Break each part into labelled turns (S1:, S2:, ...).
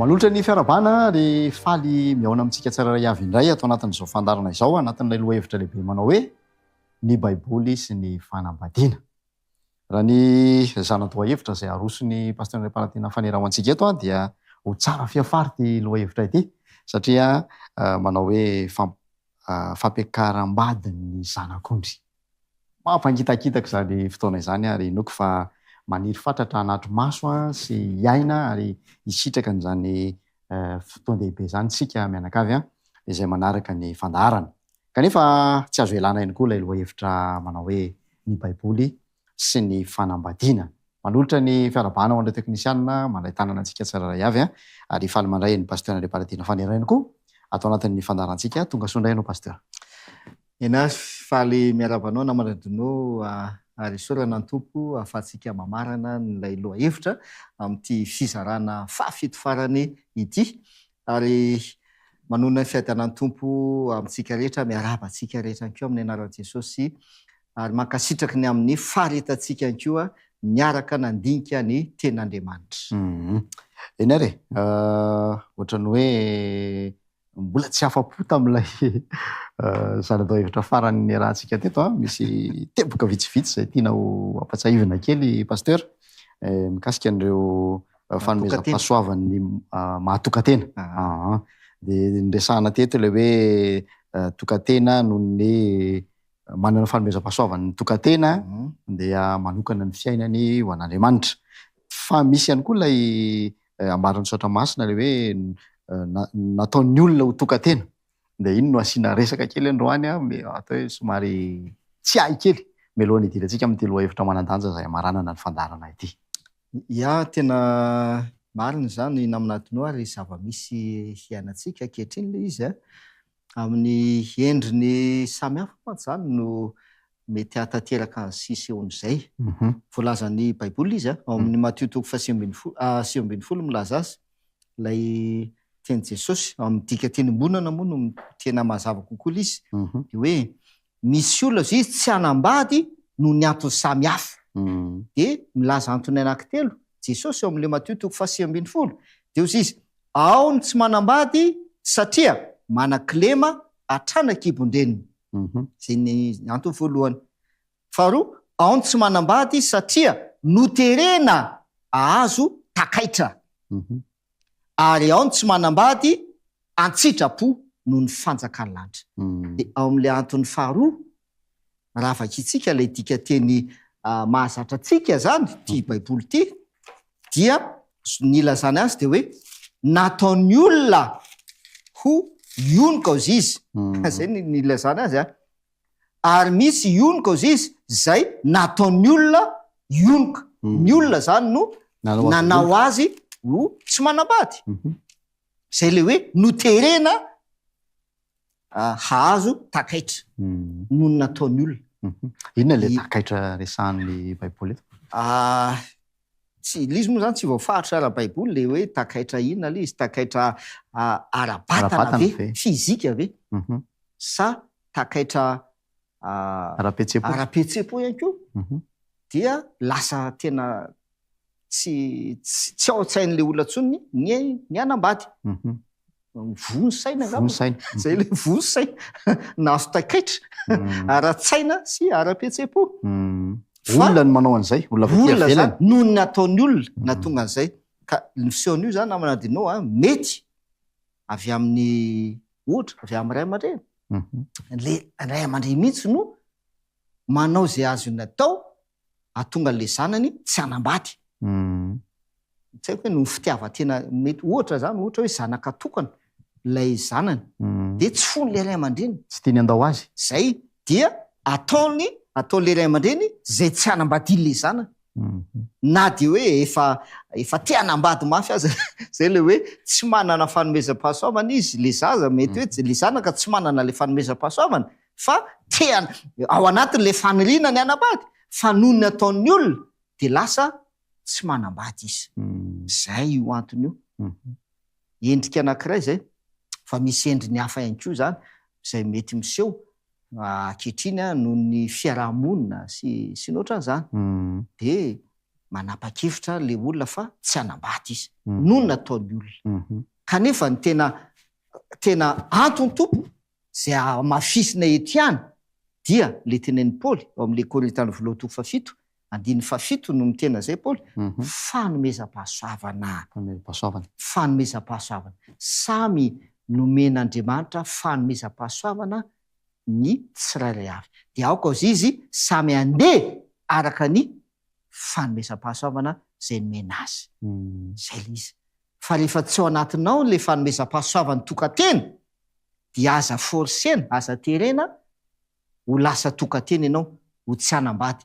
S1: Manolotra ny fiarabana ry faly miaona amintsika tsara ray avy indray atao anatin'izao fandarana izao anatin'ilay lohahevitra lehibe manao hoe ny baiboly sy ny fanambadiana. Raha ny zanatoa hevitra izay arosony pasteur Mpalantiana faneraho antsika eto dia ho tsara fiafary ity lohahevitra ity satria manao hoe fampiakaram-badiny ny zanak'ondry. Mampangitakitaka izany fotoana izany ary inoko fa maniry fatratra anaty maso sy iaina ary hisitraka n'izany fotoan-dehibe izany tsika mianakavy izay manaraka ny fandaharana. Kanefa tsy azo ialana ihany koa ilay lohahevitra manao hoe ny baiboly sy ny fanambadiana. Manolotra ny fiarabana ho an'ireo teknisianina mandray tanana antsika tsara ray avy ary faly mandray ny pasteur Mpalantiana faneraha ihany koa atao anatin'ny fandaharantsika. Tonga soa indray ianao pasteur.
S2: Enas faly miarabanao namanadinao ary sorana ny tompo ahafahantsika mamarana n'ilay lohahevitra amin'ity fizarana fafito farany ity ary manona ny fiadanan'ny tompo amintsika rehetra miarabantsika rehetra koa amin'ny anaran'i Jesosy ary mankasitraka ny amin'ny faharetantsika koa miaraka nandinika ny ten'Andriamanitra.
S1: Eny ary ohatran'ny hoe mbola tsy afa-po tamin'ilay zanadao hevitra farany rahantsika teto misy teboka vitsivitsy izay tiana ho ampatsahivina kely pasteur mikasika an'ireo fanomezam-pahasoavan'ny mahatokantena. Dia nresahana teto ilay hoe tokantena noho ny manana fanomezam-pahasoavan'ny tokantena dia manokana ny fiainany ho an'Andriamanitra. Fa misy ihany koa ilay ambaran'ny saotra masina ilay hoe nataon'ny olona ho tokantena. Dia iny no asiana resaka kely androany atao hoe somary tsy hay kely mialohan'ny hidirantsika amin'ity lohahevitra manan-danja izay amaranana ny fandaharana ity.
S2: Ia, tena marina izany naminatinao ary zava-misy hiainantsika ankehitriny ilay izy amin'ny endriny samihafa mantsy izany no mety hahatanteraka ny sisehon'izay. Voalazan'ny baiboly izy ao amin'ny Mateo 7:10 milaza azy ilay teny Jesosy amin'ny dika tenimbonana moa no tena mazava kokoa izy hoe misy olona izy tsy hanambady no ny antony samihafa. Dia milaza antony anankitelo Jesosy ao amin'ilay Mateo 7:10 dia izy ao ny tsy manambady satria manan-kilema hatrana kibon-dreniny. Izay ny antony voalohany. Faharoa, ao ny tsy manambady satria noterena ahazo takaitra. Ary ao ny tsy manambady an-tsitrapo noho ny fanjakan'ny lanitra. Dia ao amin'ilay antony faharoa raha vakitsika ilay dika teny mahazatra antsika zany ity baiboly ity dia ny ilazany azy dia hoe nataon'ny olona ho ionika ozy izy. Zay ny ilazany azy ary misy ionika ozy izy zay nataon'ny olona ionika. Ny olona zany no nanao azy ho tsy manambady. Zay le hoe noterena hahazo takaitra no nataon'ny olona.
S1: Inona ilay takaitra resahan'ny baiboly eto?
S2: Tsy lizy moa zany tsy voafaritra ara-baiboly le hoe takaitra inona le izy takaitra ara-batana ve fizika ve sa takaitra ara-petsepo ihany koa dia lasa tena tsy ao an-tsain'le olona ntsony ny hanambady. Vony saina zay le vony saina nahazo takaitra ara-tsaina sy ara-petsepo.
S1: Olona no manao an'izay, olona
S2: zany noho ny nataon'ny olona natonga an'izay. Ka ny fisehon'io zany namanadinao mety avy amin'ny ohatra avy amin'ny ray aman-dreny. Le ray aman-dreny mihitsy no manao zay azo natao atonga an'le zanany tsy hanambady. Tsy haiko hoe no fitiavan-tena mety ohatra zany ohatra hoe zanaka tokana ilay zanany dia tsy fon'le ray aman-dreny.
S1: Tsy tiany andao azy.
S2: Zay dia ataon'le ray aman-dreny zay tsy hanambadian'le zanany. Na dia hoe efa te hanambady mafy aza zay le hoe tsy manana fanomezam-pahasoavana izy le zaza mety hoe le zanaka tsy manana le fanomezam-pahasoavana fa ao anatin'le faniriana ny hanambady fa noho ny ataon'ny olona dia lasa tsy manambady izy. Zay io antony io. Endrika anankiray zay fa misy endriny hafa ihany koa zany izay mety miseho ankehitriny noho ny fiarahamonina sy ny ohatran'izany. Dia manapa-kevitra le olona fa tsy hanambady izy no nataony olona. Kanefa ny tena antony tompo zay mafisina eto ihany dia le tenainy Paoly ao amin'le Korintany voalohany toko 7 andiny 7 no mitena zay Paoly, fanomezam-pahasoavana. Fanomezam-pahasoavana. Samy nomen'Andriamanitra fanomezam-pahasoavana ny tsirairay avy. Dia aoka izy izy samy andeha araka ny fanomezam-pahasoavana zay nomena azy. Zay le izy. Fa rehefa tsy ao anatinao le fanomezam-pahasoavana tokantena dia aza forsena, aza terena ho lasa tokantena ianao, ho tsy hanambady.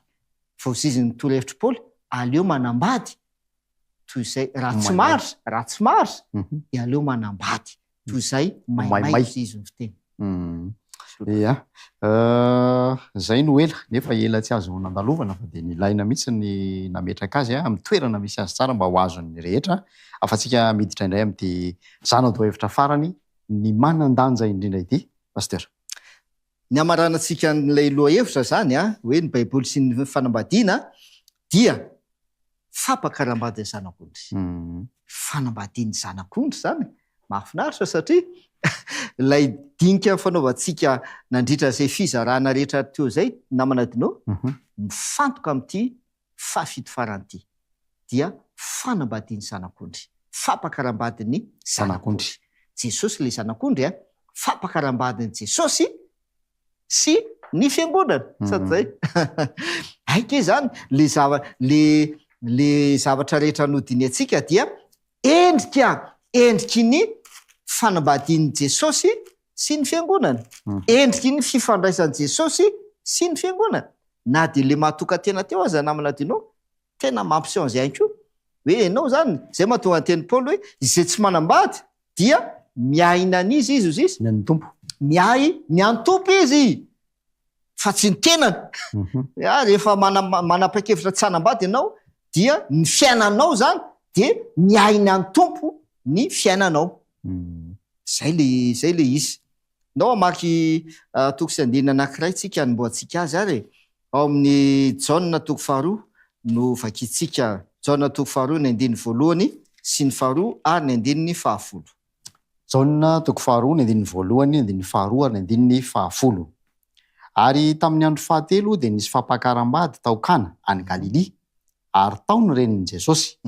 S2: Fa izy ny torohevitry Paoly, aleo manambady toy izay raha tsy maritra dia aleo manambady toy izay maimay izy ny fiteny.
S1: Ia, zay no ela nefa ela tsy azo nandalovana fa dia nilaina mihitsy ny nametraka azy amin'ny toerana misy azy tsara mba ho azon'ny rehetra. Afa-tsika miditra indray amin'ity zanadao-hevitra farany ny manan-danja indrindra ity, pasteur.
S2: Ny amaranantsika n'ilay loha-hevitra zany hoe ny Baiboly sy ny fanambadiana dia fampakarambady ny zanak'ondry. Fanambadiany zanak'ondry zany mahafinaritra satria ilay dinika fanaovantsika nandritra zay fizarana rehetra teo zay namana dinao mifantoka amin'ity fafito farany dia fanambadiany zanak'ondry, fampakarambadiny zanak'ondry. Jesosy le zanak'ondry fampakarambadiny Jesosy sy ny fiangonana sady zay. Aike zany le zavatra rehetra nodiny atsika dia endriky ny fanambadiany Jesosy sy ny fiangonana. Endriky ny fifandraisan'i Jesosy sy ny fiangonana. Na dia le mahatokantena teo aza namana dinao tena mampiseho an'izay ihany koa. Hoe ianao zany zay mahatonga ny teny Paoly hoe izay tsy manambady dia miaina an'izy izy ozy izy.
S1: Ny tompo.
S2: Ny antompo izy. Fa tsy ny tenany. Rehefa manapa-kevitra tsy hanambady ianao dia ny fiainanao zany dia miaina antompo ny fiainanao. Zay le izy. Nao amaky toko sy andinina anankiray tsika nomboantsika azy ary ao amin'ny Jaona toko 2 no vakitsika. Jaona toko 2 ny andiny voalohany sy ny 2 ary ny andiny 10.
S1: Jaona toko 2 ny andiny voalohany, andiny 2 ary ny andiny 10. Ary tamin'ny andro fahatelo dia nisy fampakarambady tao Kana any Galili ary tao ny renin'i Jesosy.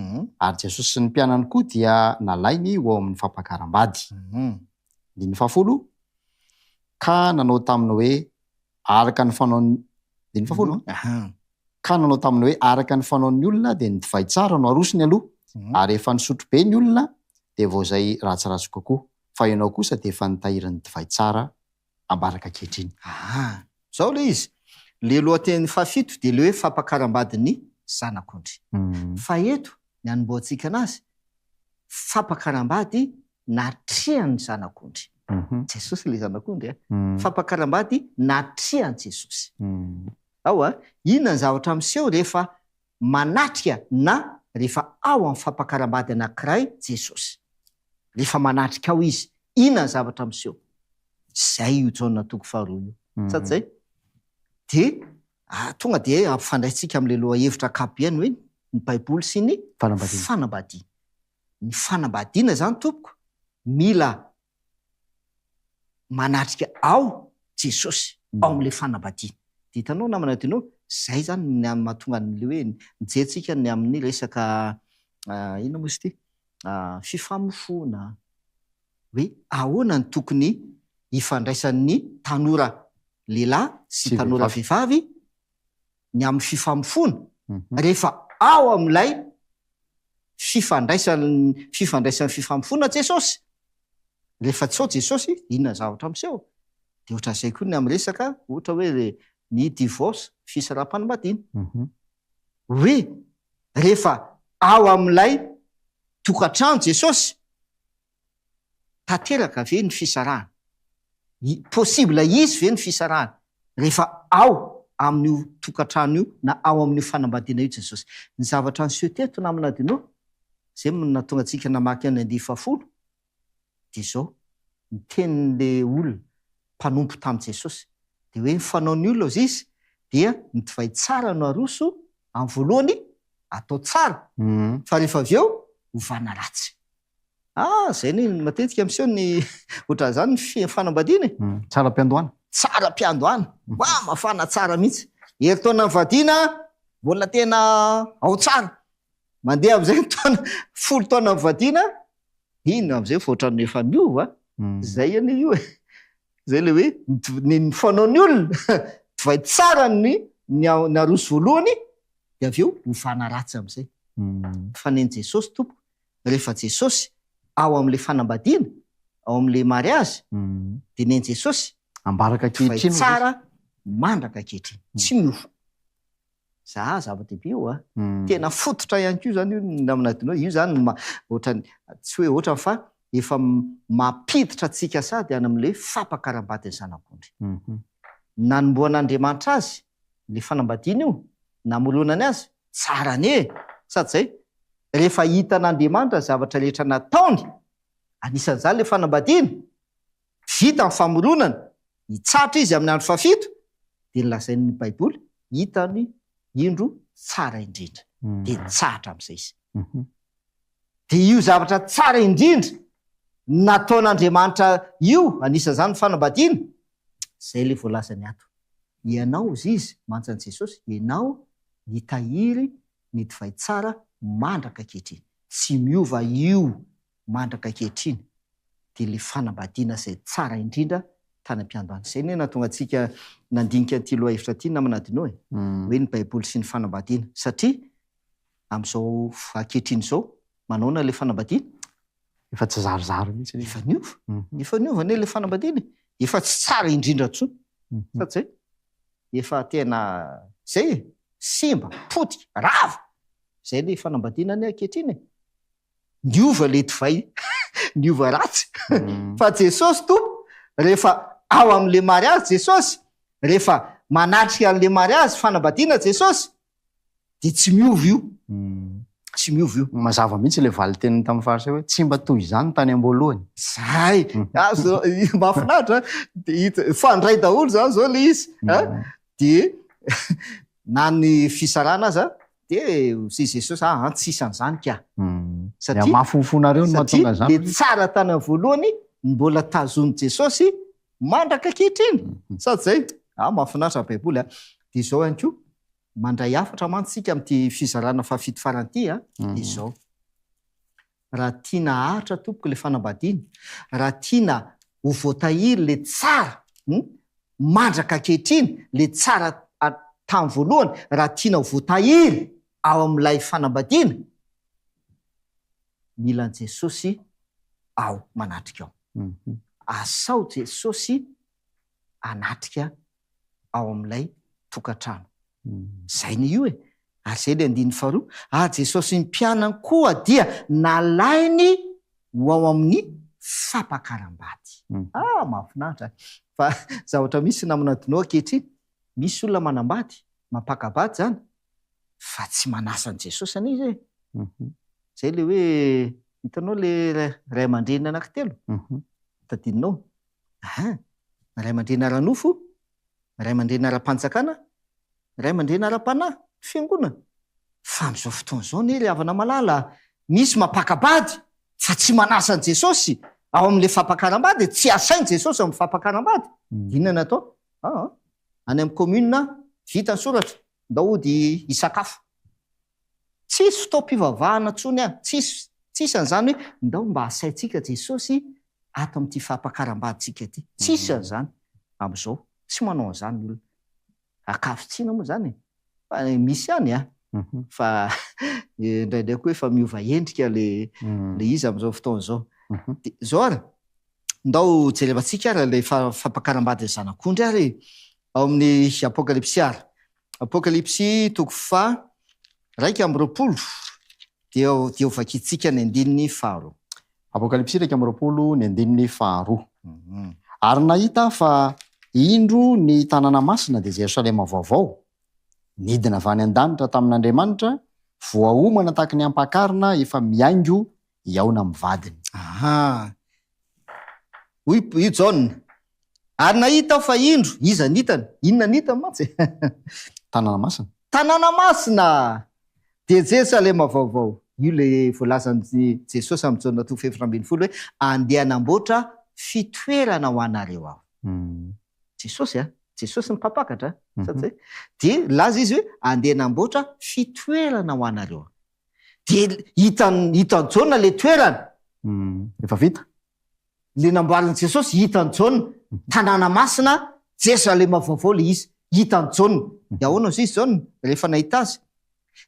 S1: Ary Jesosy sy ny mpianany koa dia nalainy ho ao amin'ny fampakarambady. Andiny 10 ka nanao taminy hoe araka ny fanaony andiny 10 ka nanao taminy hoe araka ny fanaon'ny olona dia ny divay tsara no arosony aloha, ary efa nisotro be ny olona dia vao izay ratsiratsy kokoa, fa ianao kosa dia efa nitahirin'ny divay tsara ambaraka ankehitriny.
S2: Zao le izy. Le lohateny 7 dia le hoe fampakarambadiny zanak'ondry. Fa eto ny anomboantsika anazy fampakarambady natrehany zanak'ondry. Jesosy le zanak'ondry. Fampakarambady natrehany Jesosy. Inona ny zavatra miseho rehefa manatrika na rehefa ao amin'ny fampakarambady anankiray Jesosy. Rehefa manatrika ao izy, inona ny zavatra miseho? Zay io Jaona toko 2 io. Sady zay? Dia tonga dia ampifandraitsika amin'le loha-hevitra ankapobeny hoe ny Baiboly sy ny fanambadiana. Ny fanambadiana zany tompoko mila manatrika ao Jesosy ao amin'le fanambadiana. Dia hitanao namana dinao, zay zany ny mahatonga an'le hoe nijerentsika ny amin'ny resaka inona moa izy ity? Fifamofona. Hoe ahoana ny tokony hifandraisan'ny tanora lehilahy sy tanora vehivavy ny amin'ny fifamofona rehefa ao amin'ilay fifandraisan'ny fifamofona Jesosy. Rehefa tsy ao Jesosy, inona zavatra miseho? Dia ohatran'izay koa ny amin'ny resaka ohatra hoe ny divorce, fisaraha-panambadiana. Hoe rehefa ao amin'ilay tokantrano Jesosy, tanteraka ve ny fisarahana? Possible izy ve ny fisarahana? Rehefa ao amin'io tokantrano io na ao amin'io fanambadiana io Jesosy. Ny zavatra niseho teto namana dinao, zay natonga antsika namaky any 10 dia izao ny tenin'le olona mpanompo tamin'i Jesosy dia hoe ny fanaon'ny olona izy dia ny divay tsara no aroso amin'ny voalohany atao tsara fa rehefa avy eo hovana ratsy. Zay ny matetika miseho ny ohatran'izany ny fanambadiana
S1: tsara mpiandohana,
S2: tsara mpiandohana mafana tsara mihitsy. Herintaona mivadiana mbola tena ao tsara, mandeha am'izay taona 10 taona mivadiana iny am'izay voatran'ny efa miova zay ane io zay le hoe ny fanaon'ny olona divay tsara ny aroso voalohany de avy eo hofana ratsy am'izay. Fa neny Jesosy tompo rehefa Jesosy ao am'le fanambadiana ao am'le mariazy de neny Jesosy
S1: ambaraka
S2: kehitriny tsara mandraka kehitriny tsy miova. Zava-dehibe io tena fototra ihany koa zany io aminadino io zany ohatrany tsy hoe ohatrany fa efa mampiditra antsika sady any am'le fampakaram-bady ny zanak'ondry. Nanomboan'Andriamanitra azy le fanambadiana io namolonany azy tsara ane sady zay rehefa hitan'Andriamanitra zavatra rehetra nataony anisan'izany le fanambadiana vita ny famolonana hitsatra izy amin'ny andro fafito de nilazain'ny baiboly hitany indro tsara indrindra de tsara am'izay izy. De io zavatra tsara indrindra nataon'Andriamanitra io anisan'izany fanambadiana zay le voalazany ato. Ianao izy mantsany Jesosy ianao nitahiry ny divay tsara mandraka kehitriny tsy miova io mandraka kehitriny de le fanambadiana zay tsara indrindra tany am-piandohana. Zay ny natonga antsika nandinika ty loha hevitra ty namanadino hoe ny baiboly sy ny fanambadiana satria am'izao ankehitriny zao manaona le fanambadiana
S1: efa tsy zarizary mihitsy
S2: efa niova ane le fanambadiana efa tsy tsara indrindra tsony sady zay efa tena zay simba potika rava zay le fanambadiana any ankehitriny niova le divay niova ratsy fa Jesosy tompo rehefa ao am'le mariazy Jesosy rehefa manatrika an'le mariazy fanambadiana Jesosy de tsy miova io tsy miova io.
S1: Mazava mihitsy le valy teniny tamin'ny fariseo hoe tsy mba toy izany tany am-boalohany
S2: zay mahafinaritra de fandray daholo zany zao le izy de na ny fisarana aza de sy Jesosy tsisy an'izany ka
S1: satria mahafofonareo no mahatonga zany
S2: de tsara tany amin'ny voalohany mbola tazony Jesosy mandraka kehitriny sady zay mahafinaritra baiboly de zao ihany koa mandray hafatra mantsika am'ty fizarana fafito faranty de zao raha tiana ahatra tompoko le fanambadiana raha tiana ho voatahiry le tsara mandraka kehitriny le tsara tamin'ny voalohany raha tiana ho voatahiry ao am'ilay fanambadiana milan'i Jesosy ao manatrika ao asao Jesosy anatrika ao am'ilay tokantrano zay ny io ary zay le andiny faharoa Jesosy ny mpianany koa dia nalainy ho ao amin'ny fampakaram-bady mahafinaritra fa zavatra misy namanadinao ankehitriny misy olona manambady mampakabady zany fa tsy manasa an' Jesosy any izy zay le hoe hitanao le ray aman-dreny anankitelo tadidinao ray aman-dreny ara-nofo ray aman-dreny ara-panjakana ray aman-dreny ara-panahy fiangonana fa am'izao fotoana zao ny ry havana malala misy mampakabady fa tsy manasa an' Jesosy ao am'le fampakaram-bady tsy asainy Jesosy amin'ny fampakaram-bady inona natao any amin'ny komina vita ny soratra ndahody hisakafo tsisy fotoam-pivavahana tsony tsisy an'izany hoe ndao mba asaitsika Jesosy ato amin'ity fampakaram-baditsika ty tsisy an'izany am'izao tsy manao an'izany olona akafotsiana moa zany fa misy ihany fa indraindray koa efa miova endrika le izy am'izao fotoana zao de zao ary ndao jerevantsika ary le fampakaram-bady ny zanak'ondry ary ao amin'ny apokalipsy ary apokalipsy toko 1:20 de ovakitsika ny andininy faharoa
S1: apokalipsy 1:20 ny andininy faharoa ary nahita fa indro ny tanàna masina de Jerosalema vaovao nidina avy any an-danitra tamin'Andriamanitra voaomana tahaka ny ampakarina efa miaingo iaona amin'ny vadiny
S2: hoy Jaona ary nahita fa indro iza nitany inona nitany mantsy
S1: tanàna masina
S2: tanàna masina de Jerusalema vaovao io le voalazany Jesosy amin'ny taona 420 hoe andeha hanamboatra fitoerana ho anareo aho. Jesosy Jesosy ny mpapakatra satria de laza izy hoe andeha hanamboatra fitoerana ho anareo aho. De hitany Jaona le toerana
S1: efa vita
S2: le namboariny Jesosy hitany Jaona tanàna masina Jerusalema vaovao le izy hitany Jaona. De ahoana izy Jaona rehefa nahita azy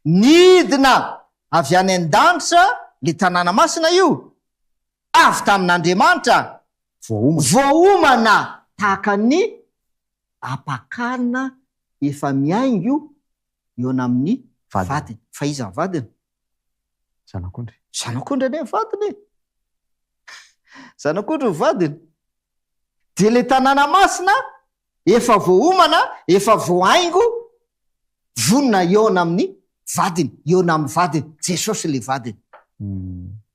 S2: nidina avy any an-danitra le tanàna masina io avy tamin'Andriamanitra voaomana tahaka ny apakarina efa miaingo eo amin'ny vadiny. Fa iza ny vadiny?
S1: zanak'ondry
S2: Zanak'ondry ny vadiny. Zanak'ondry ny vadiny. De le tanàna masina efa voaomana efa voaingo vonona eo amin'ny vadiny, eo amin'ny vadiny. Jesosy le vadiny.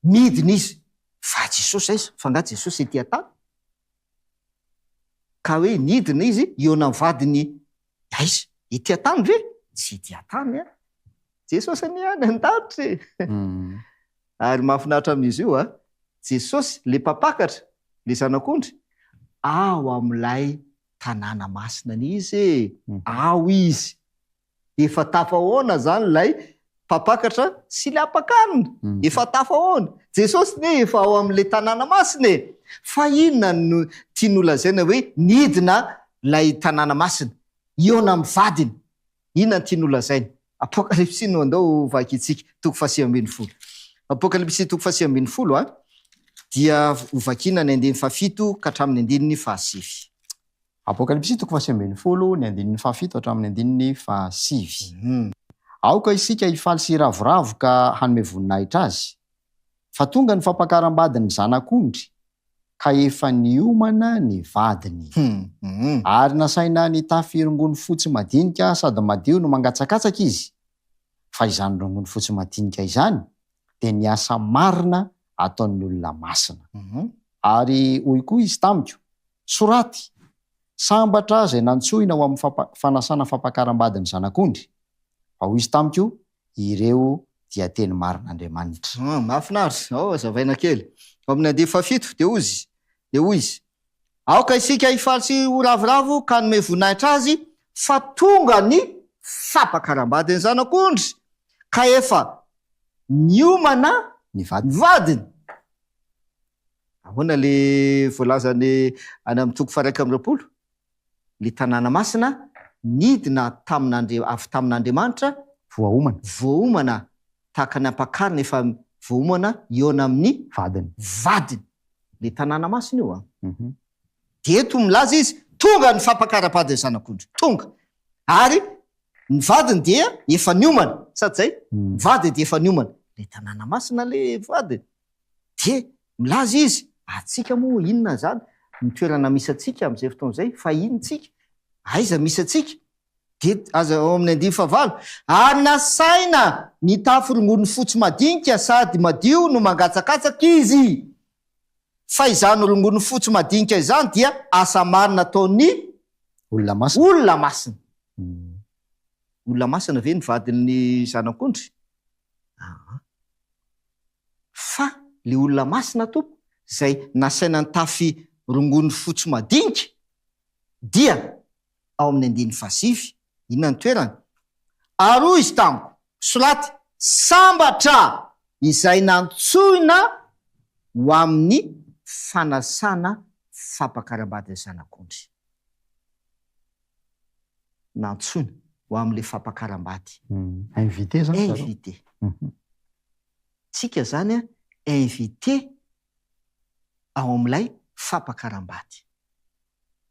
S2: Midina izy. Fa Jesosy izy, fa nga Jesosy ety an-tany. Ka hoe nidina izy eo amin'ny vadiny aiza? Ety an-tany ve? Tsy ety an-tany Jesosy ny any an-danitra. Ary mahafinaritra amin'izy io Jesosy le mpapakatra, le zanak'ondry, ao amin'ilay tanàna masina izy. Ao izy. Efa tafahoana zany lay mpapakatra sy le apakarina. Efa tafahoana. Jesosy ne efa ao amin'le tanàna masina. Fa inona no tian'olazaina hoe nidina lay tanàna masina eo amin'ny vadiny? Inona no tian'olazaina? Apokalipsy no andao vaky itsika 7:10. Apokalipsy 7:10 dia hovakina ny 17 ka hatramin'ny 17.
S1: Apokalipsy 7:10 ny 17 hatramin'ny 17. Aoka isika hifaly sy ravoravo ka hanome voninahitra azy. Fa tonga ny fampakaram-badiny zanak'ondry ka efa niomana ny vadiny. Ary nasaina ny tafy rongony fotsy madinika sady madio no mangatsakatsaka izy. Fa izany rongony fotsy madinika izany de ny asa marina ataon'ny olona masina. Ary hoy koa izy tamiko, soraty, sambatra zay nantsoina ho amin'ny fanasana fampakaram-badiny zanak'ondry. Fa hoy izy tamiko, ireo dia teny marin'Andriamanitra.
S2: Mahafinaritra. Azavaina kely. Amin'ny 17 de hoy izy, aoka isika hifaly sy ho ravoravo ka hanome voninahitra azy, fa tonga ny fampakaram-badiny zanak'ondry ka efa niomana
S1: Ny vadiny.
S2: vadiny. Ahoana le voalazany any amin'ny 120? Le tanàna masina nidina avy tamin'Andriamanitra voaomana tahaka ny ampakarina efa voaomana eo amin'ny vadiny. Le tanàna masina io de eto milaza izy tonga ny fampakaram-badiny zanak'ondry. Tonga. Ary ny vadiny dia efa niomana. Sady zay? Vadiny dia efa niomana. Le tanàna masina le vadiny. De milaza izy, atsika moa inona zany? Ny toerana misy atsika amin'izay fotoana izay, fa inontsika? Aiza misy atsika? De aza ao amin'ny 19 ary nasaina ny tafy rongony fotsy madinika sady madio no mangatsakatsaka izy. Fa izany rongony fotsy madinika izany dia asa marina ataon'ny
S1: olona masina.
S2: Olona masina. Olona masina ve ny vadin'ny zanak'ondry? Fa le olona masina tompo zay nasaina ny tafy rongony fotsy madinika dia ao amin'ny 15. Inona ny toerana? Ary hoy izy tamiko, soraty, sambatra izay nantsoina ho amin'ny fanasana fampakaram-badiny zanak'ondry. Nantsoina ho amin'le fampakaram-bady.
S1: Invité zany.
S2: Invité. Tsika zany invité ao amin'ilay fampakaram-bady.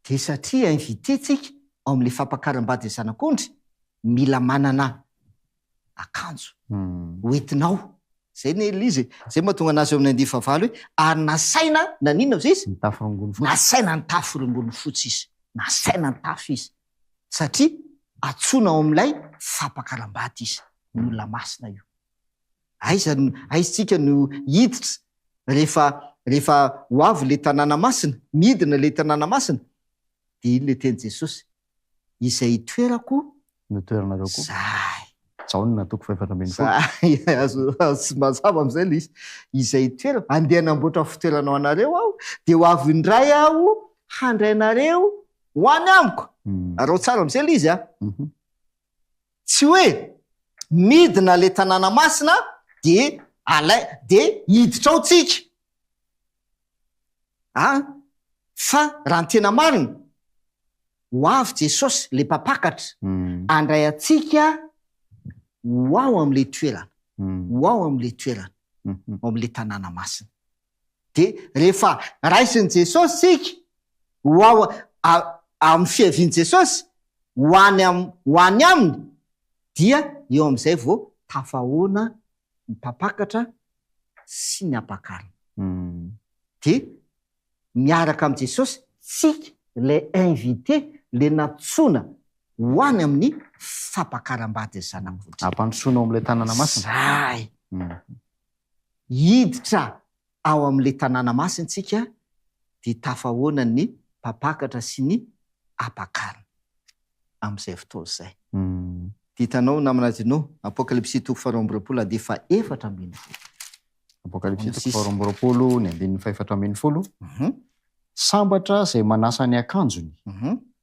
S2: De satria invité tsika ao amin'le fampakaram-bady zanak'ondry, mila manana akanjo hoentinao. Zay ny Elize. Zay mahatonga anazy eo amin'ny 19 hoe ary nasaina naninona izy?
S1: Ny tafy rongony fotsy.
S2: Nasaina ny tafy rongony fotsy izy. Nasaina ny tafy izy. Satria atsona ao amin'ilay fampakaram-bady izy. Ny olona masina io. Aizitsika no hiditra rehefa ho avy le tanàna masina, midina le tanàna masina, de iny le teny Jesosy, izay toerako
S1: no toeranareo koa.
S2: Zay.
S1: Jaonina toko 500.
S2: Sy mazava am'izay le izy izay toerana andeha namboatra fitoeranao anareo aho de ho avy indray aho handrainareo ho any amiko arao tsara am'izay le izy tsy hoe midina le tanàna masina de de hiditra ao tsika fa raha ny tena marina ho avy Jesosy le mpapakatra andray atsika ho ao am'le toerana ho ao am'le toerana ao am'le tanàna masina de rehefa raisiny Jesosy sika ho ao amin'ny fiaviany Jesosy ho any aminy dia eo am'izay vao tafahoana ny mpapakatra sy ny ampakarina de miaraka am' Jesosy sika le invité le natsoina ho any amin'ny fampakaram-bady zanak'olona
S1: ampandrosoana ao am'le tanàna masina
S2: zay hiditra ao am'le tanàna masina tsika de tafahoana ny mpapakatra sy ny ampakarina am'izay fotoana zay de hitanao namanadinao Apokalipsy 2:4
S1: Apokalipsy 2:4 sambatra zay manasa ny akanjony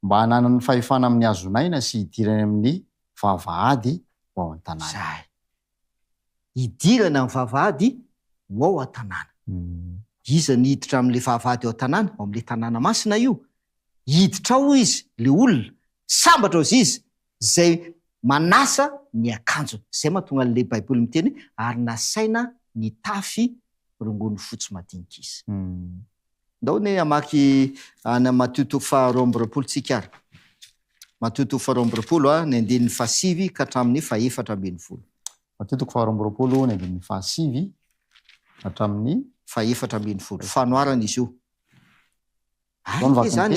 S1: mba hananany fahefana amin'ny hazonaina sy hidirany amin'ny vavahady ho ao an-tanàna
S2: zay hidirana amin'ny vavahady ho ao an-tanàna iza ny hiditra am'le vavahady ao an-tanàna ao am'le tanàna masina io hiditra ao izy le olona sambatra ao izy zay manasa ny akanjony zay mahatonga an'le baiboly miteny ary nasaina ny tafy rongony fotsy madinika izy ndao ne amaky any Matthieu 2:2 tsika ary Matthieu 2:2 ny andininy 5 ka hatramin'ny 4:10
S1: Matthieu 2:2 ny andininy 5 hatramin'ny
S2: 4:10 fanoarana izy io zany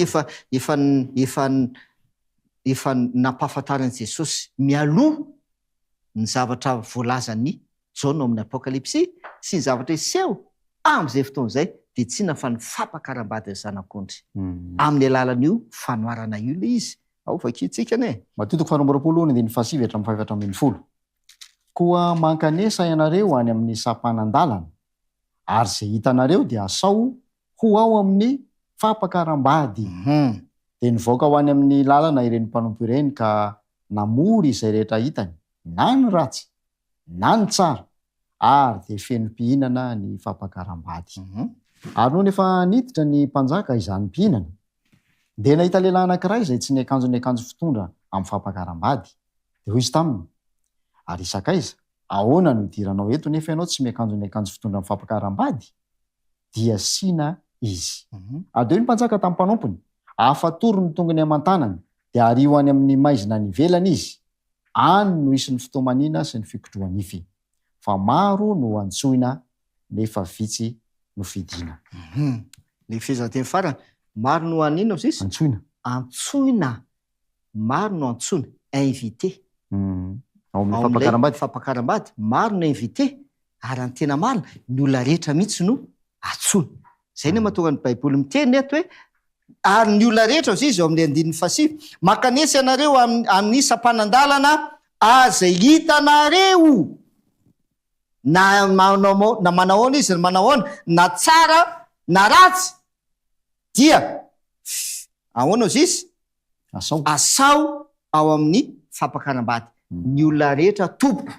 S2: efa nampahafantarany Jesosy mialoha ny zavatra voalazany Jaona amin'ny Apokalipsy sy ny zavatra iseho am'izay fotoana izay de tsy na fa ny fampakaram-bady zanak'ondry amin'ny alalan'io fanoarana io le izy ao vakitsika ne
S1: Matthieu 2:2 ny andininy 5 hatramin'ny 4:10 koa mankanesa ianareo any amin'ny sampanandalana ary zay hitanareo dia asao ho ao amin'ny fampakaram-bady de nivoaka ho any amin'ny lalana ireny mpanompo ireny ka namory izay rehetra hitany na ny ratsy na ny tsara ary de feno mpihinana ny fampakaram-bady ary no nefa niditra ny mpanjaka izany mpihinana de nahita lehilahy anankiray izay tsy ny akanjo fitondra amin'ny fampakaram-bady de hoy izy taminy ary isakaiza ahoana no idiranao eto nefa ianao tsy miakanjo fitondra amin'ny fampakaram-bady dia sina izy ade ny mpanjaka tamin'ny mpanompony afatory ny tongony aman-tanany de ario any amin'ny maizina ny velany izy any no isy ny fitomanina sy ny fikotroanify fa maro no antsoina nefa vitsy no fidina
S2: le fezateny farany maro no anina izy antsoina maro no antsoina invité
S1: ao amin'ny
S2: fampakaram-bady maro no invité ary ny tena marina ny olona rehetra mihitsy no antsoina zay ne mahatonga ny baiboly miteny eto hoe ary ny olona rehetra izy ao amin'ny andininy 5 makanesy ianareo amin'ny sampanandalana azay hitanareo na manahoana izy manahoana na tsara na ratsy dia ahoana izy asao ao amin'ny fampakaram-bady ny olona rehetra tompo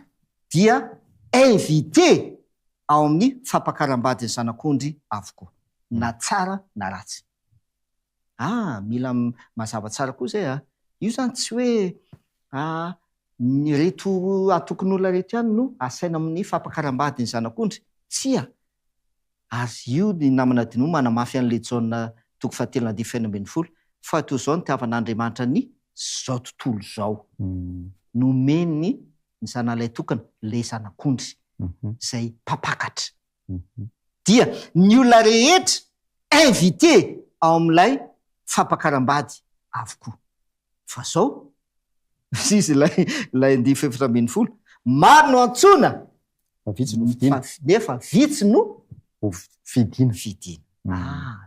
S2: dia invité ao amin'ny fampakaram-bady ny zanak'ondry avokoa na tsara na ratsy mila mazava tsara koa zay io zany tsy hoe ny reto atokon'olona reto ihany no asaina amin'ny fampakaram-bady ny zanak'ondry tsia ary io ny namana dino manamafy an'le Jaona 2:7 fa toy zao ny tiavan'Andriamanitra ny zao tontolo zao nomeny ny zanalay tokana le zanak'ondry zay mpapakatra dia ny olona rehetra invité ao amin'ilay fampakaram-bady avokoa fa zao izy lay 4:10 maro no antsoina nefa vitsy no
S1: fidina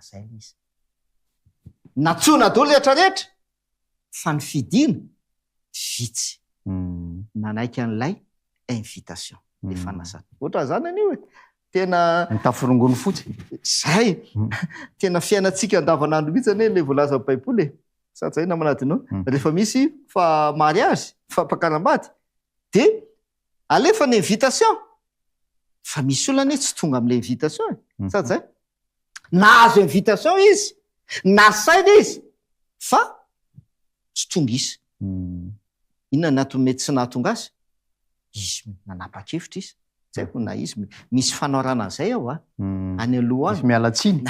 S2: zay izy natsona daholo rehetrarehetra fa ny fidina vitsy nanaiky an'ilay invitation le fanasana ohatra zany anio hoe tena
S1: nitafirongony fotsy
S2: zay tena fiainantsika andavanandro mihitsy ane le voalaza baiboly satsay namanatiny rehefa misy fa mariage fampakaram-bady de alefa ny invitation fa misy olona ane tsy tonga am'le invitation satsay nahazo invitation izy nasaina izy fa tsy tonga izy inona mety tsy nahatonga azy izy nanapa-kevitra izy tsy haiko na izy misy fanaorana zay ao any aloha
S1: misy mialatsiny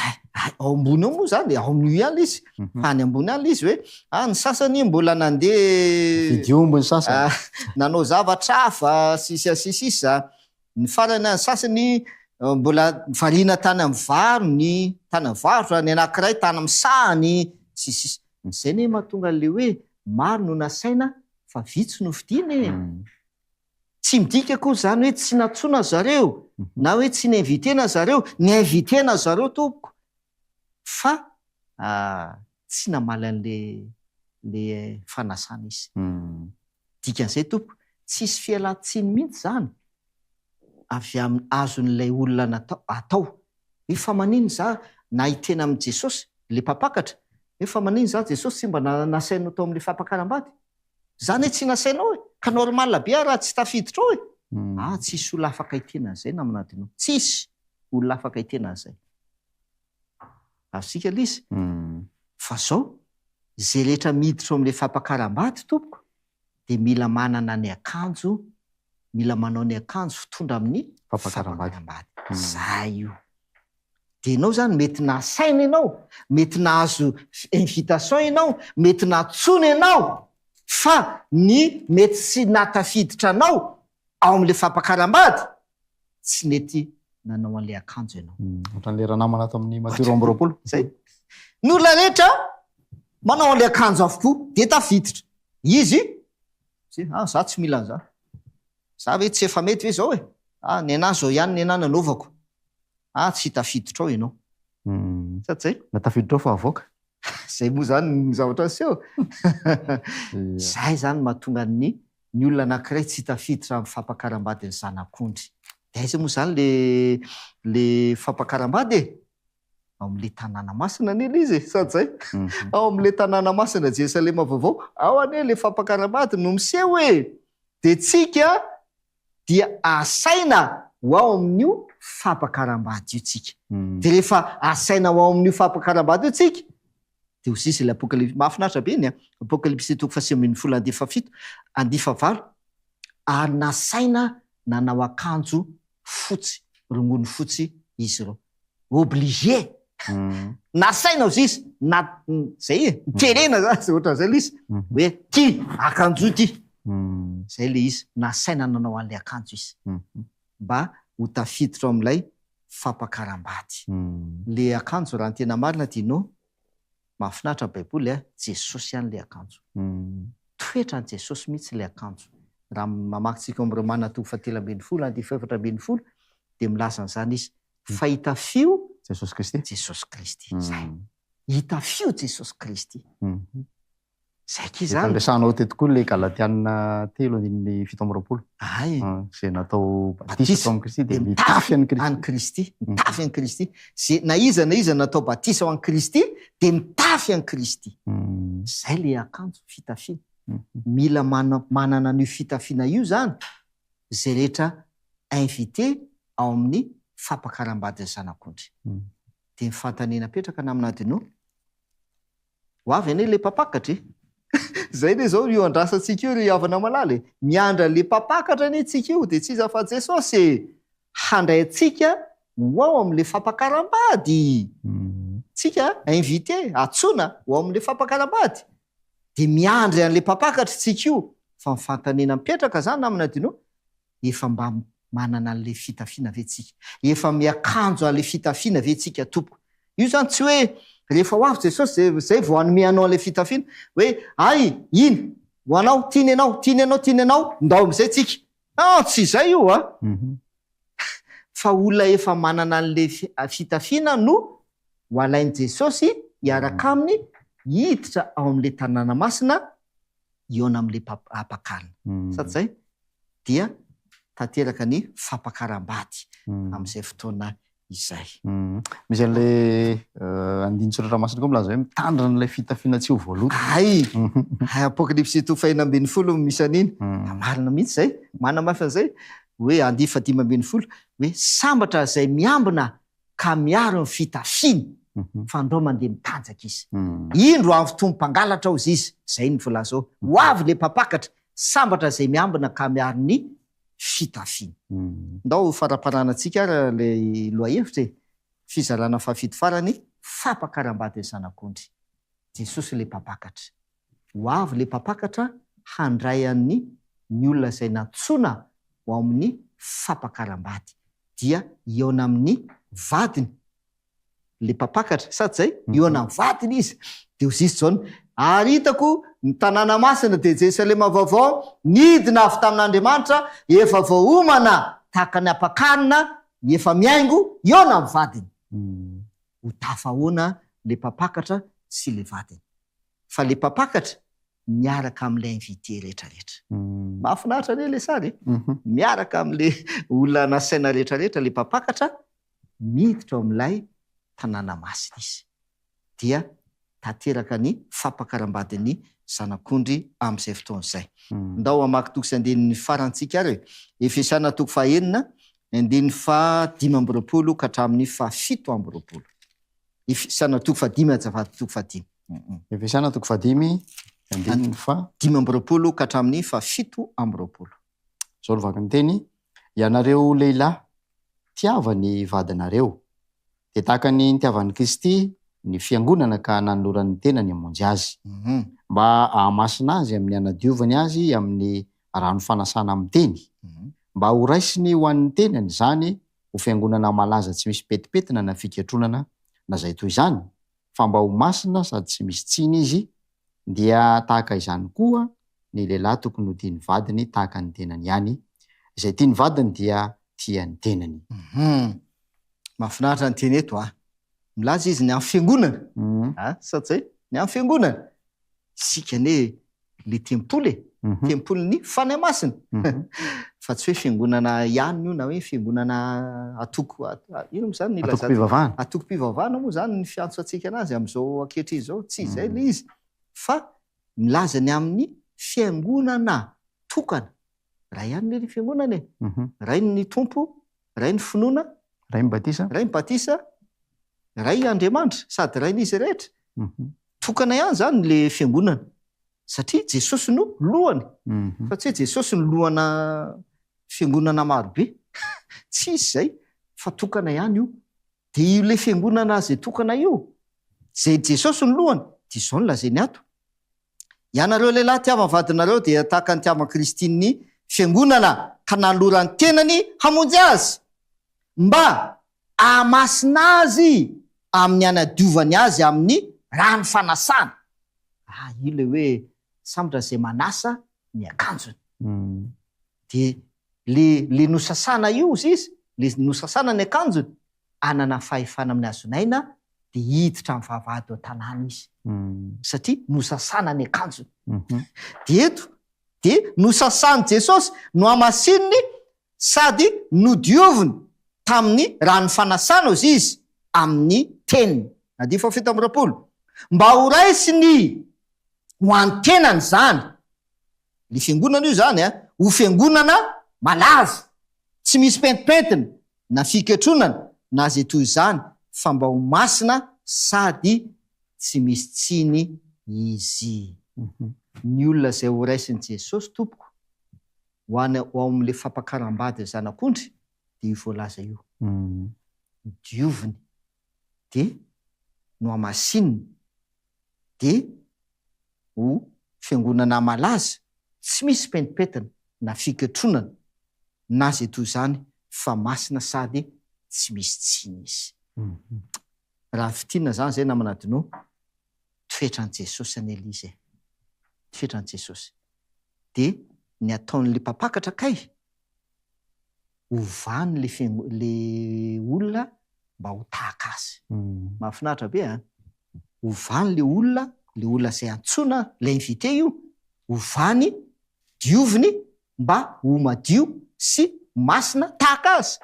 S2: ao ambony ao moa zany ao amin'ny ihany izy fa any ambony any izy hoe ny sasany mbola nandeha
S1: vidiombony sasany
S2: nanao zavatra hafa sisisisa ny farany any sasany mbola variana tany amin'ny varony tany amin'ny varotra ny anankiray tany amin'ny sahany sisisa zay ne mahatonga an'le hoe maro no nasaina fa vitsy no vidiny tsy midika koa zany hoe tsy natsona zareo na hoe tsy ninvitena zareo ny invitena zareo tompoko fa tsy namaly an'le fanasana izy dikan'izay tompoko tsisy fialan-tsiny mihitsy zany avy amin'ny azon'ilay olona natao atao hoe fa maniny za nahitena amin'i Jesosy le mpapakatra hoe fa maniny za Jesosy tsy mba nasainao tao amin'le fampakaram-bady zany hoe tsy nasainao hoe ka normal be raha tsy tafiditra ao hoe tsisy olona afaka hitenan'izay na aminatinao tsisy olona afaka hitenan'izay avsika lizy fa zao zay rehetra miditra amin'le fampakaram-bady tompoko de mila manana ny akanjo mila manao ny akanjo fitondra amin'ny fampakaram-bady zay io de ianao zany mety nasaina ianao mety nahazo invitation ianao mety natsona ianao fa ny mety sy natafiditra anao ao am'le fampakaram-bady tsy mety nanao an'le akanjo ianao
S1: ohatran'le raha namana ato amin'ny Mateo 20
S2: zay ny olona rehetra manao an'le akanjo avokoa de tafiditra izy za tsy mila an'za za hoe tsy efa mety hoe zao hoe ny anahy zao ihany ny anahy nanaovako tsy tafiditra ao ianao sady zay
S1: natafiditra ao fa avoaka
S2: zay moa zany ny zavatra seho zay zany mahatonga ny olona anankiray tsy tafiditra amin'ny fampakaram-bady ny zanak'ondry de aiza moa zany le fampakaram-bady ao am'le tanàna masina ane izy sady zay ao am'le tanàna masina Jerusalema vaovao ao ane le fampakaram-bady no miseho de tsika dia asaina ho ao amin'io fampakaram-bady io tsika de rehefa asaina ho ao amin'io fampakaram-bady io tsika de ho sisy le apokalypsy mahafinaritra be iny apokalypsy toko 7:17 ary nasaina nanao akanjo fotsy rongony fotsy izy reo obligé nasaina ozy izy zay terena zany zay ohatran'izay le izy hoe ty akanjo ty zay le izy nasaina nanao an'le akanjo izy mba ho tafiditra amin'ilay fampakaram-bady le akanjo raha ny tena marina tianao mahafinaritra baiboly Jesosy ihany le akanjo toetra ny Jesosy mihitsy le akanjo raha mamakitsika amin'ny Romana 7:20 de milaza an'izany izy fa hitafio
S1: Jesosy Kristy
S2: zay hitafio Jesosy Kristy zay ky zany
S1: ampiasanao te tokoa le Galatiana 3:20 zay natao batisa ao amin'ny Kristy de mitafy an'i
S2: Kristy mitafy an'i Kristy na iza natao batisa ao an'i Kristy de mitafy an'i Kristy zay le akanjo fitafia mila manana an'io fitafiana io zany zay rehetra invité ao amin'ny fampakaram-bady ny zanak'ondry de mifantanena petraka naminadinao ho avy ane le mpapakatra zay ne zao io andrasantsika io ry havana malaly miandra le mpapakatra ane tsika io de tsy iza fa Jesosy handray atsika ho ao am'le fampakaram-bady tsika invité atsona ho ao am'le fampakaram-bady de miandry an'le mpapakatra tsika io fa mifantanena mipetraka zany naminadinao efa mba manana an'le fitafiana ve tsika efa miakanjo an'le fitafiana ve tsika tompoko io zany tsy hoe rehefa ho avy Jesosy zay vao anome anao an'le fitafiana hoe ay iny ho anao tiany anao ndao am'izay tsika tsy zay io fa olona efa manana an'le fitafiana no ho alain'i Jesosy hiaraka aminy hiditra ao am'le tanàna masina iona am'le apakalina sady zay dia tanteraka ny fampakaram-bady amin'izay fotoana izay.
S1: Misy an'le andinitsoratra masina koa milaza hoe mitandrina n'ilay fitafiana tsy ho voaloto.
S2: Ay apokalipsy 2:20 misy an'iny marina mihitsy zay, manamafy an'izay hoe 2:10 hoe sambatra zay miambina ka miaro ny fitafiny fa ndao mandeha mitanjaka izy. Indro amin'ny fotoam-pangalatra ao izy, zay ny volaza ao. Ho avy le mpapakatra, sambatra zay miambina ka miaro ny fitafiny. Ndao faraparanantsika ara le loahevitra fizarana fafito farany fampakaram-bady ny zanak'ondry. Jesosy le mpapakatra. Ho avy le mpapakatra handray an'ny ny olona izay nantsona ho amin'ny fampakaram-bady dia eona amin'ny vadiny. Le mpapakatra sady zay eona amin'ny vadiny izy. De ho zisy zao ary hitako ny tanàna masina de Jerusalema vaovao nidina avy tamin'Andriamanitra, efa voaomana tahaka ny ampakanina, efa miaingo eona amin'ny vadiny. Ho tafahoana le mpapakatra sy le vadiny. Fa le mpapakatra miaraka amin'ilay invité rehetrarehetra. Mahafinaritra le sary. Miaraka amin'le olona nasaina rehetrarehetra le mpapakatra miditra ao amin'ilay tanàna masina izy. Dia tanteraka ny fampakaram-badin'ny zanak'ondry amin'izay fotoana izay. Ndao hamaky toko sy andinin'ny farantsika ary Efesiana 4:9-5:20 ka hatramin'ny 7:20. Efesiana 4:5
S1: Efesiana 4:5-5:20
S2: ka hatramin'ny 7:20.
S1: Zao no vaky ny teny: ianareo lehilahy, tiava ny vadinareo, de tahaka ny nitiavan'ny Kristy ny fiangonana ka nanolorany tena ny amonjy azy, mba ahamasina azy amin'ny anadiovany azy amin'ny rano fanasana amin'ny teny, mba ho raisiny ho an'ny tenany zany ho fiangonana malaza tsy misy petipetina na fiketronana na zay toy izany, fa mba ho masina sady tsy misy tsiny izy, dia tahaka izany koa ny lehilahy tokony ho tia ny vadiny tahaka ny tenany ihany. Izay tia ny vadiny dia tia ny tenany.
S2: Mahafinaritra ny teny eto milaza izy ny amin'ny fiangonana. Sady zay ny amin'ny fiangonana sika ne le tempoly tempoly ny fanahy masina. Fa tsy hoe fiangonana ihany io na hoe fiangonana atoko ino moa zany
S1: atoko-pivavahana.
S2: Atoko-pivavahana moa zany ny fiantso antsika anazy amin'izao ankehitriny izao. Tsy izay le izy, fa milaza ny amin'ny fiangonana tokana. Raha ihany le fiangonana ray ny tompo, ray ny finoana,
S1: ray mibatisa,
S2: ray Andriamanitra sady ray n'izy rehetra. Tokana ihany zany le fiangonana satria Jesosy no lohany. Fa tsy hoe Jesosy no lohana fiangonana marobe. Tsy izy zay, fa tokana ihany io. De io le fiangonana zay tokana io, zay Jesosy no lohany, dia izao no lazainy ato: ianareo lehilahy, tiava ny vadinareo dia tahaka ny tiavan'i Kristy ny fiangonana ka nanolorany tenany hamonjy azy, mba ahamasina azy amin'ny anadiovany azy amin'ny rano fanasana. Io le hoe sambatra zay manasa ny akanjony. De le nosasana io izy, le nosasana ny akanjony, anana fahefana amin'ny hazonaina de hiditra amin'ny vavahady ao tanàna izy. Satria nosasana ny akanjony. De eto de nosasany Jesosy no amasininy sady nodioviny tamin'ny rano fanasana izy amin'ny teniny. 7:20 mba ho raisiny ho an'ny tenany zany. Le fiangonana io zany ho fiangonana malaza, tsy misy pentipentina na fiketronana na zay toy izany, fa mba ho masina sady tsy misy tsiny izy. Ny olona zay ho raisin'i Jesosy tompoko ho ao amin'le fampakaram-bady zanak'ondry de io voalaza io. Dioviny de no amasininy de ho fiangonana malaza, tsy misy pentipentina na fiketronana na zay toy izany, fa masina sady tsy misy tsiny izy. Raha fitina zany zay namanadino toetran'i Jesosy any Eliza, toetran'i Jesosy. De ny ataon'le mpapakatra kay ovany le olona mba ho tahaka azy. Mahafinaritra be ovany le olona zay antsona, le invité io, ovany, dioviny, mba ho madio sy masina tahaka azy.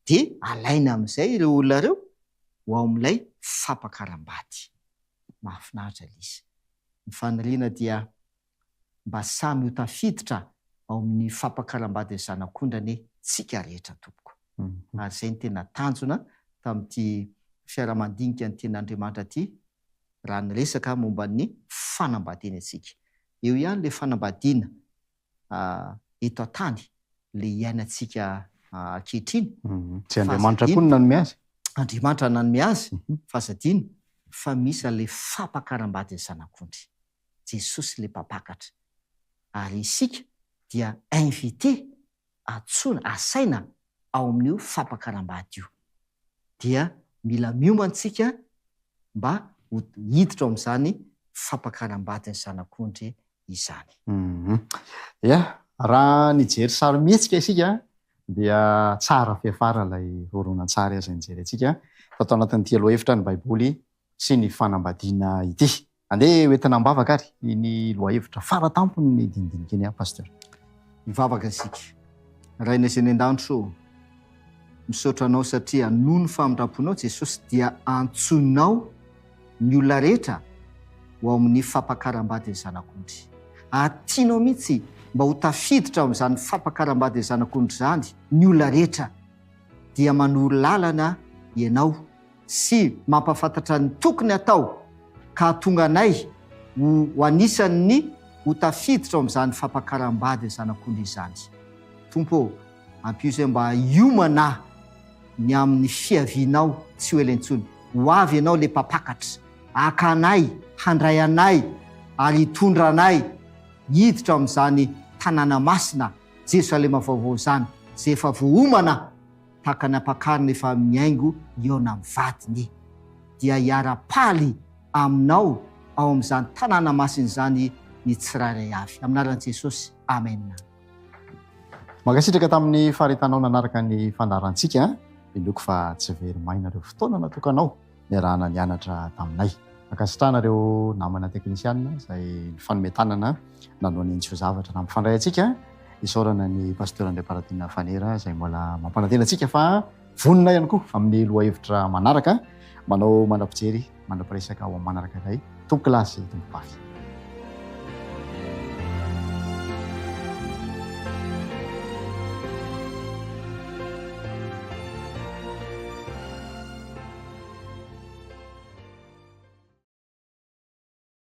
S2: De alaina amin'izay ireo olona reo ho ao amin'ilay fampakaram-bady. Mahafinaritra izy. Ny faniriana dia mba samy ho tafiditra ao amin'ny fampakaram-bady ny zanak'ondrany tsika rehetra tompoko. Ary izay ny tena tanjona tamin'ity fiaramandinika ny ten'Andriamanitra ity raha ny resaka momba ny fanambadiana antsika. Eo ihany le fanambadiana eto an-tany le iainantsika ankehitriny.
S1: Tsy Andriamanitra koa no nanome azy.
S2: Andriamanitra nanome azy fahazadiana fa misy le fampakaram-bady ny zanak'ondry. Jesosy le mpapakatra. Ary isika dia invité, atsoina, asaina ao amin'io fampakaram-bady io. Dia mila miomantsika mba hiditra ao amin'izany fampakaram-bady ny zanak'ondry izany.
S1: Raha nijery sary mihetsika isika dia tsara fiafara ilay horonan-tsary aza nijery antsika tao anatin'ity lohahevitra ny Baiboly sy ny fanambadiana ity. Andeha hoentina mivavaka ary ny lohahevitra faratampony ny dindinika iny pasteur.
S2: Mivavaka isika. Raina izay ny an-danitro, misaotra anao satria noho ny famindraponao Jesosy dia antsonao ny olona rehetra ho ao amin'ny fampakaram-bady ny zanak'ondry. Tianao mihitsy mba ho tafiditra amin'izany fampakaram-bady ny zanak'ondry izany ny olona rehetra dia manoro lalana ianao sy mampafantatra ny tokony atao ka tonga anay ho anisan'ny ho tafiditra ao amin'izany fampakaram-bady ny zanak'ondry izany. Tompo, ampio izay mba hiomana ny amin'ny fiavianao tsy ho ela intsony. Ho avy ianao le mpapakatra, aka anay, handray anay ary hitondra anay hiditra amin'izany tanàna masina Jerosalema vaovao izany izay efa voaomana tahaka ny ampakarina efa miaingo eo amin'ny vadiny. Dia hiara-paly aminao ao amin'izany tanàna masina izany ny tsirairay avy. Amin'ny anaran'i Jesosy, amen.
S1: Mankasitraka tamin'ny faharetanao nanaraka ny fandarantsika. Miloko fa tsy very maina ireo fotoana natokanao niarahana nianatra taminay. Ankasitrahana ireo namana teknisianina izay fanometanana nanao ny intsio zavatra na mifandray antsika. Isaorana ny pasteur André Paradina Fanera izay mbola mampanantena antsika fa vonona ihany koa amin'ny lohahevitra manaraka manao mandrapijery mandrapiresaka ao amin'ny manaraka iray. Tompo kilasy, tompo pafy.